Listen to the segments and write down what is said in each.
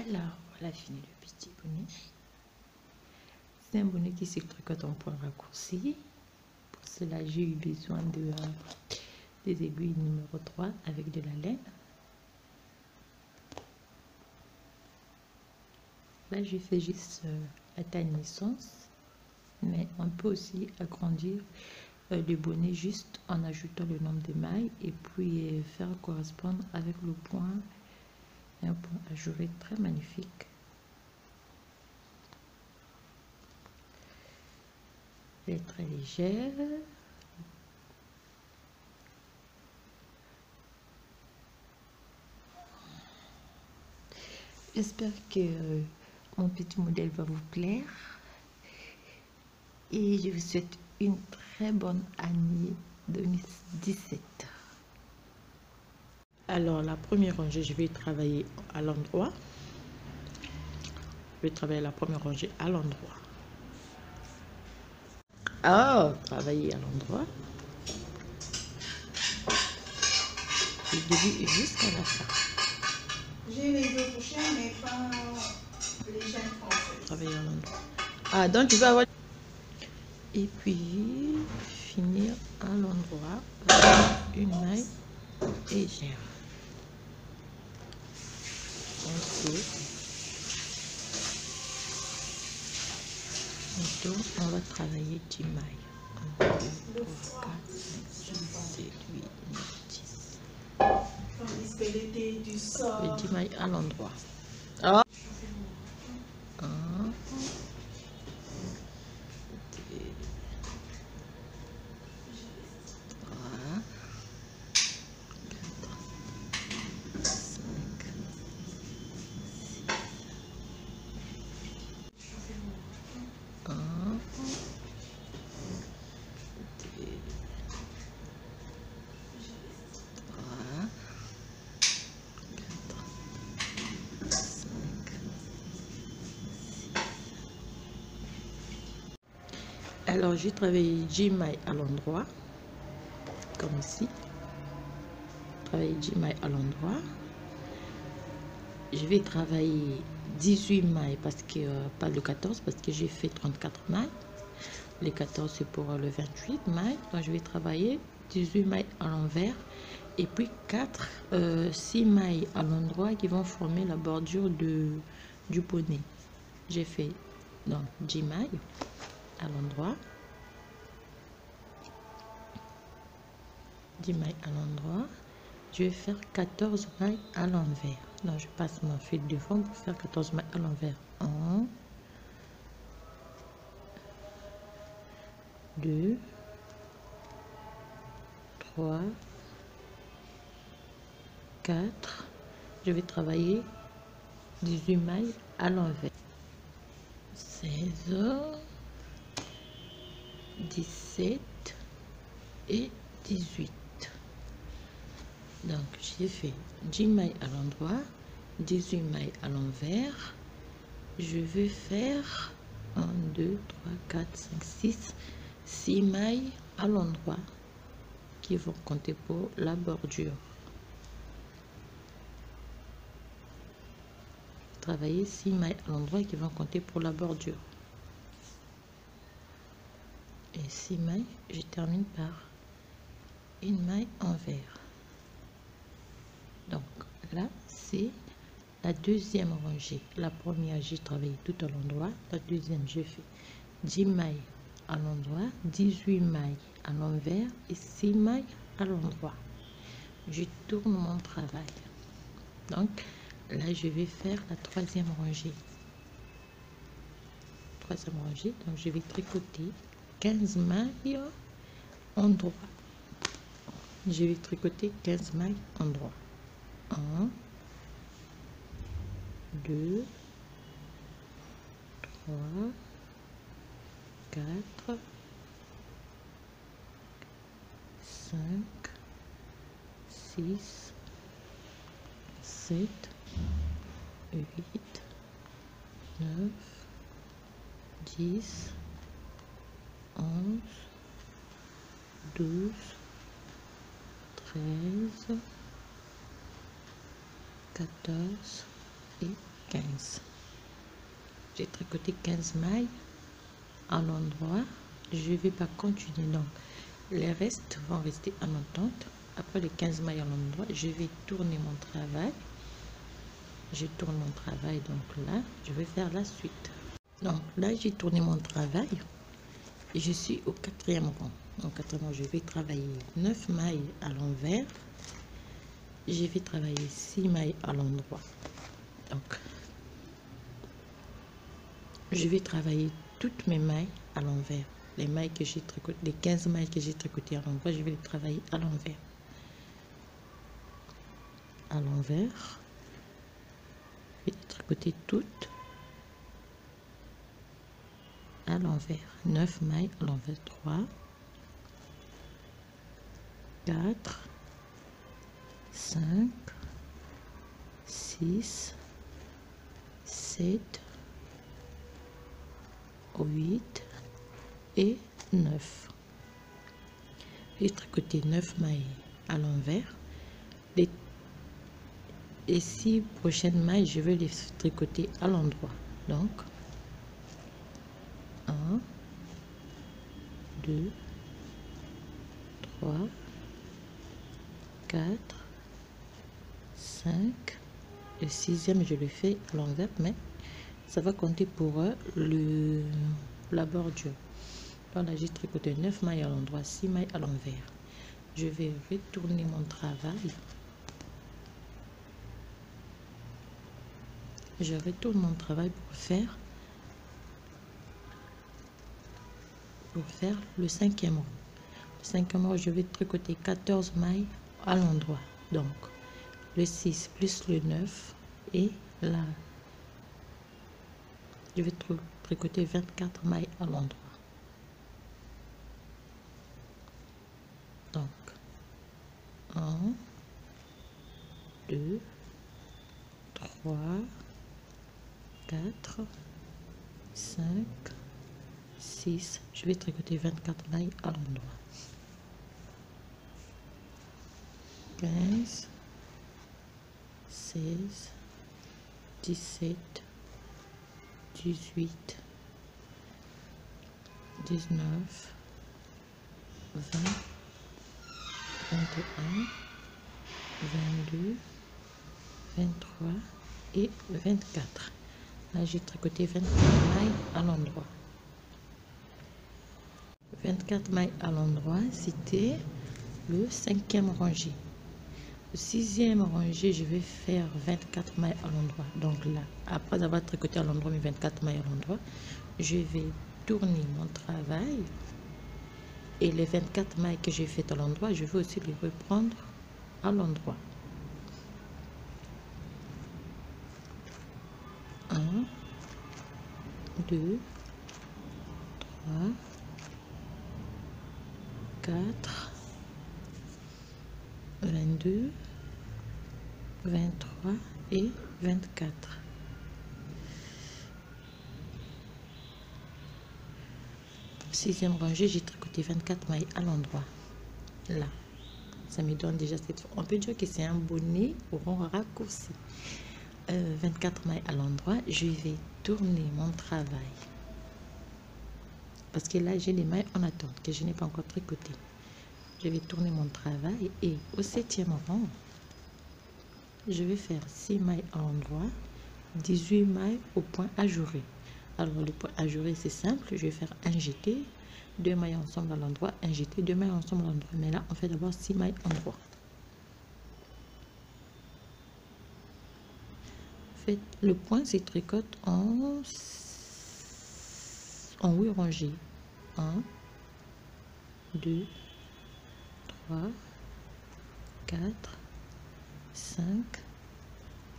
Alors, voilà fini le petit bonnet. C'est un bonnet qui se tricote en point raccourci. Pour cela, j'ai eu besoin de des aiguilles numéro 3 avec de la laine. Là, je fais juste la taille naissance, mais on peut aussi agrandir le bonnet juste en ajoutant le nombre de mailles et puis faire correspondre avec le point. Un point ajouré très magnifique. Elle est très légère. J'espère que mon petit modèle va vous plaire et je vous souhaite une très bonne année 2017. Alors la première rangée, je vais travailler à l'endroit. Je vais travailler la première rangée à l'endroit. Travailler à l'endroit. Du début jusqu'à la fin. J'ai les autres chiens, mais pas les chiens français. Travailler à l'endroit. Donc tu vas avoir... Et puis finir à l'endroit avec une maille légère. Donc on va travailler 10 mailles. 1, 2, 3, 4, 5, 6, 7, 8, 9, 10. Tandis que l'été du sort. Et 10 mailles à l'endroit. 1, 2, 3, 4, 5, 1, 2, 3, 4, 5. Alors j'ai travaillé 10 mailles à l'endroit, comme ici. Travailler 10 mailles à l'endroit. Je vais travailler 18 mailles parce que pas le 14 parce que j'ai fait 34 mailles. Le 14 c'est pour le 28 mailles. Donc je vais travailler 18 mailles à l'envers et puis 6 mailles à l'endroit qui vont former la bordure du bonnet. J'ai fait donc 10 mailles à l'endroit, 10 mailles à l'endroit. Je vais faire 14 mailles à l'envers. Donc je passe mon fil de fond pour faire 14 mailles à l'envers. 1, 2, 3, 4. Je vais travailler 18 mailles à l'envers. 16, 17 et 18. Donc j'ai fait 10 mailles à l'endroit, 18 mailles à l'envers. Je vais faire 1, 2, 3, 4, 5, 6 mailles à l'endroit qui vont compter pour la bordure. Travailler 6 mailles à l'endroit qui vont compter pour la bordure. Et 6 mailles, je termine par une maille envers. Donc là, c'est la deuxième rangée. La première, j'ai travaillé tout à l'endroit. La deuxième, j'ai fait 10 mailles à l'endroit, 18 mailles à l'envers et 6 mailles à l'endroit. Je tourne mon travail. Donc là, je vais faire la troisième rangée. Troisième rangée, donc je vais tricoter 15 mailles en droit. Je vais tricoter 15 mailles en droit. 1, 2, 3, 4, 5, 6, 7, 8, 9, 10, 11, 12, 13, 14 et 15. J'ai tricoté 15 mailles à l'endroit. Je vais pas continuer, donc les restes vont rester en entente. Après les 15 mailles à l'endroit, je vais tourner mon travail. Je tourne mon travail, donc là je vais faire la suite. Donc là j'ai tourné mon travail et je suis au 4e rang. Donc 4e rang, je vais travailler 9 mailles à l'envers. Je vais travailler 6 mailles à l'endroit. Donc je vais travailler toutes mes mailles à l'envers. Les mailles que j'ai tricotées, les 15 mailles que j'ai tricotées à l'endroit, je vais les travailler à l'envers. À l'envers, je vais les tricoter toutes à l'envers. 9 mailles à l'envers. 3, 4, 5, 6, 7, 8 et 9. J'ai tricoté 9 mailles à l'envers. Les 6 prochaines mailles, je vais les tricoter à l'endroit. Donc 1, 2, 3, 4, 5. Le 6e, je le fais à l'envers, mais ça va compter pour la bordure. Voilà, j'ai tricoté 9 mailles à l'endroit, 6 mailles à l'envers. Je vais retourner mon travail. Je retourne mon travail pour faire le 5e rang. Le 5e rang, je vais tricoter 14 mailles à l'endroit. Donc, le 6 plus le 9 et là, je vais tricoter 24 mailles à l'endroit. Donc, 1, 2, 3, 4, 5, 6. Je vais tricoter 24 mailles à l'endroit. 15, 16, 17, 18, 19, 20, 21, 22, 23 et 24. Là, j'ai tricoté 24 mailles à l'endroit. 24 mailles à l'endroit, c'était le 5e rangé. Le 6e rangé, je vais faire 24 mailles à l'endroit. Donc là, après avoir tricoté à l'endroit mes 24 mailles à l'endroit, je vais tourner mon travail. Et les 24 mailles que j'ai faites à l'endroit, je vais aussi les reprendre à l'endroit. 1, 2, 3, 4, 22, 23 et 24. Sixième rangée, j'ai tricoté 24 mailles à l'endroit. Là, ça me donne déjà cette... On peut dire que c'est un bonnet au rond raccourci. 24 mailles à l'endroit, je vais tourner mon travail. Parce que là, j'ai les mailles en attente que je n'ai pas encore tricoté. Je vais tourner mon travail et au 7e rang, je vais faire 6 mailles à l'endroit, 18 mailles au point ajouré. Alors le point ajouré, c'est simple, je vais faire un jeté, 2 mailles ensemble à l'endroit, un jeté, 2 mailles ensemble à l'endroit. Mais là, on fait d'abord 6 mailles endroit. Faites le point, c'est tricote en 8 rangées. 1, 2, 3, 4, 5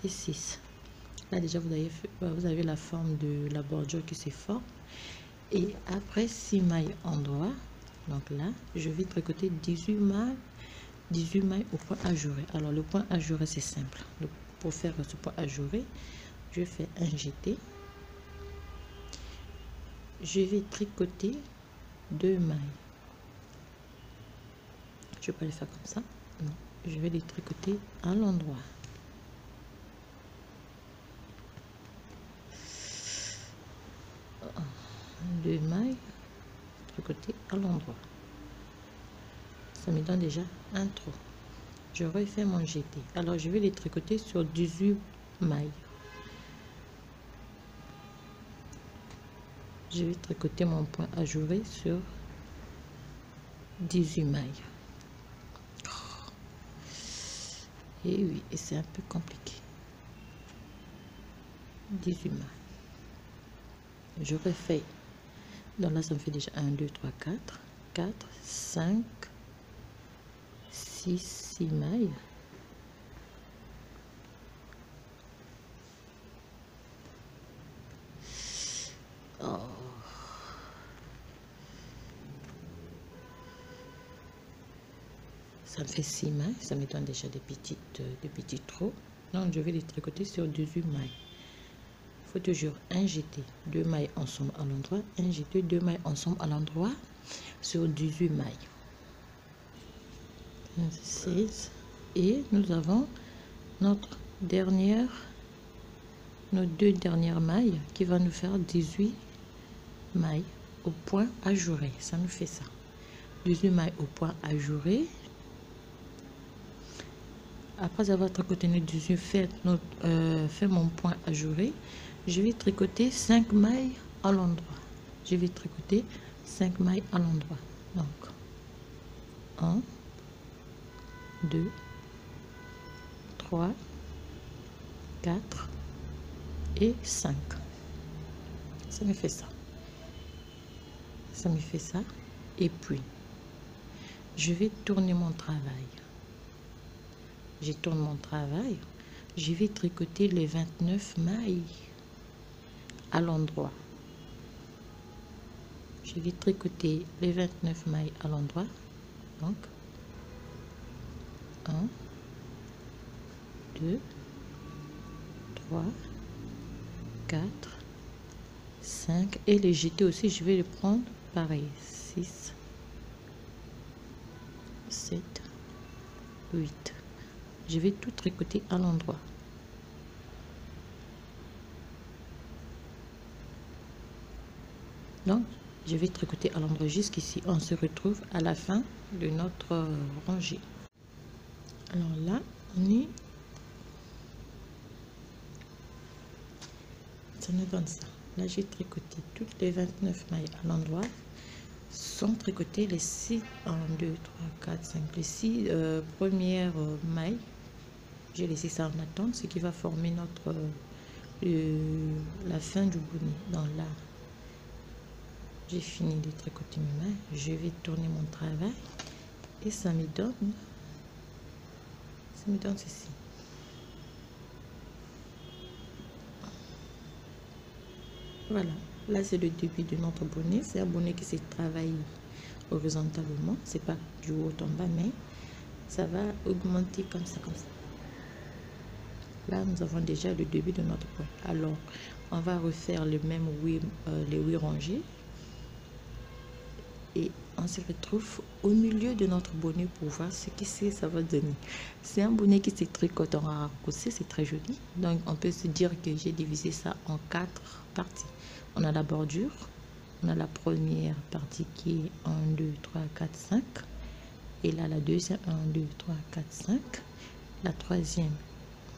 et 6. Là déjà vous avez la forme de la bordure qui se forme. Et après 6 mailles endroit, donc là je vais tricoter 18 mailles au point ajouré. Alors le point ajouré, c'est simple. Donc, pour faire ce point ajouré, je fais un jeté, je vais tricoter 2 mailles. Je vais pas les faire comme ça, non, je vais les tricoter à l'endroit. 2 mailles tricoter à l'endroit. Ça me donne déjà un trou. Je refais mon jeté. Alors je vais les tricoter sur 18 mailles. Je vais tricoter mon point ajouré sur 18 mailles. Et oui, et c'est un peu compliqué. 18 mailles. Je refais. Donc là, ça me fait déjà 1, 2, 3, 4, 5, 6 mailles. Oh. Ça me fait 6 mailles, ça me donne déjà des petits trous. Donc je vais les tricoter sur 18 mailles. Il faut toujours un jeté, 2 mailles ensemble à l'endroit, un jeté, 2 mailles ensemble à l'endroit sur 18 mailles. 16. Et nous avons nos 2 dernières mailles qui va nous faire 18 mailles au point ajouré. Ça nous fait ça. 18 mailles au point ajouré. Après avoir tricoté nos 18, fait mon point ajouré, je vais tricoter 5 mailles à l'endroit. Je vais tricoter 5 mailles à l'endroit. Donc 1, 2, 3, 4 et 5. Ça me fait ça. Ça me fait ça. Et puis, je vais tourner mon travail. Je tourne mon travail. Je vais tricoter les 29 mailles à l'endroit. Je vais tricoter les 29 mailles à l'endroit. Donc, 1, 2, 3, 4, 5. Et les jetés aussi, je vais les prendre pareil. 6, 7, 8. Je vais tout tricoter à l'endroit. Donc, je vais tricoter à l'endroit jusqu'ici. On se retrouve à la fin de notre rangée. Alors là, on est... Ça nous donne ça. Là, j'ai tricoté toutes les 29 mailles à l'endroit. Sont tricotées les 6, 1, 2, 3, 4, 5, les 6 premières mailles. J'ai laissé ça en attente, ce qui va former notre la fin du bonnet. Donc là, j'ai fini de tricoter mes mailles. Je vais tourner mon travail et ça me donne ceci. Voilà, là c'est le début de notre bonnet. C'est un bonnet qui s'est travaillé horizontalement, c'est pas du haut en bas, mais ça va augmenter comme ça. Là, nous avons déjà le début de notre point. Alors, on va refaire le même les 8 rangées. Et on se retrouve au milieu de notre bonnet pour voir ce que ça va donner. C'est un bonnet qui se tricote en raccourci, c'est très joli. Donc, on peut se dire que j'ai divisé ça en 4 parties. On a la bordure. On a la première partie qui est 1, 2, 3, 4, 5. Et là, la deuxième, 1, 2, 3, 4, 5. La troisième,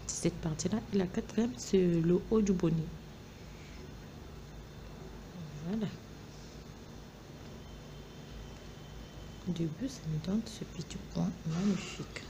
c'est cette partie-là. Et la quatrième, c'est le haut du bonnet. Voilà. Au début, ça me donne ce petit point magnifique.